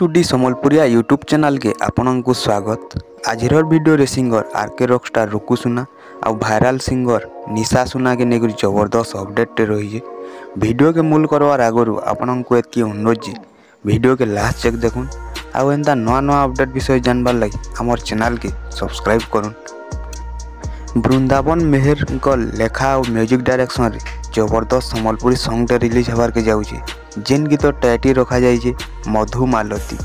To समलपुरिया YouTube channel के आपन को स्वागत। आज वीडियो रे सिंगर आरके रॉकस्टार रुकु सुना और भाइराल सिंगर निशा सुना के नेगरी जबरदस्त अपडेट रही। वीडियो के मूल करवार आगु आपन को एतकी अनुरोध जी वीडियो के लास्ट चेक देखुन आउ एंता नवा नवा अपडेट विषय जानबार लगी आमर चैनल के सब्सक्राइब करुन। बृंदावन मेहर को लेखा और म्यूजिक डायरेक्शन रे जबरदस्त सम्बलपुरी सॉन्ग रिलीज होबार के जाउची जेन गीत टाइटल रखा जाइए मधुमालती।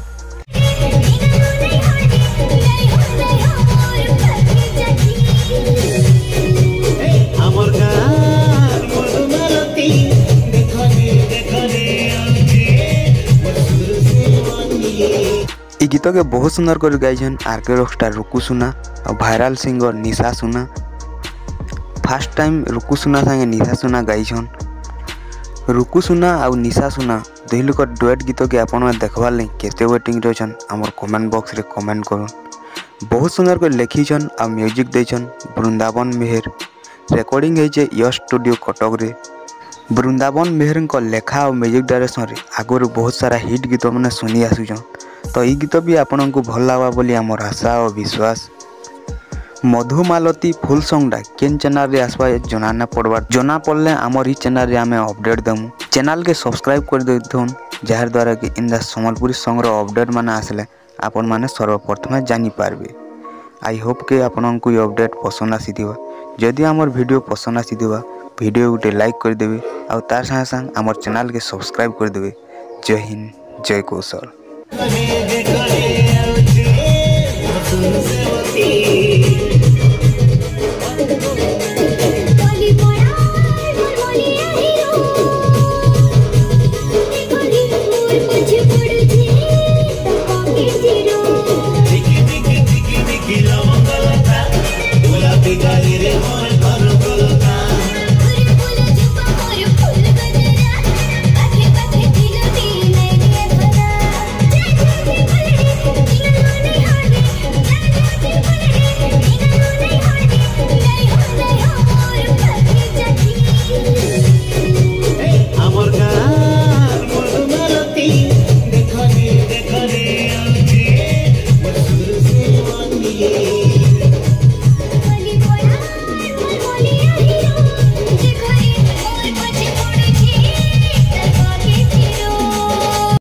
गीत के बहुत सुंदर कर गाइछन आरके रॉकस्टार रुकु सुना और भाइराल सिंगर निशा सुना। फर्स्ट टाइम रुकु सुना संगे निशा सुना गाइछन। रुकु सुना और निशा सुना दुई लोक डुएट गीत के आपन देखबार लगी केते वेटिंग रहछन हमर कमेंट बॉक्स रे कमेंट करुन। बहुत सुंदर कर लिखिछन और म्यूजिक देछन बृंदावन मेहर। रिकॉर्डिंग है यश स्टूडियो कटक रे। बृंदावन मेहर को लेखा और म्यूजिक डायरेक्शन रे आगुरी बहुत सारा हिट गीत मैंने सुनी आसुछन तो ये गीत भी आपन को भल लगा बोली आमर आशा और विश्वास। मधुमालती फुल सॉन्गटा केन चैनल रे आसबा जना पड़बार जना पड़ले आमर ही चैनल रे आमे अपडेट दमु। चैनल के सब्सक्राइब कर देथुन जार द्वारा कि इंदा सम्बलपुरी सॉन्ग रो अपडेट माने आसले आपन माने सर्वप्रथम जानि पारबे। आई होप के आपन को ये अपडेट पसंद आसीथिबा। जदि आमर वीडियो पसंद आसीथिबा वीडियो गुटे लाइक कर देबे और तार संग संग आमर चैनल के सब्सक्राइब कर देबे। जय हिंद जय कौशल।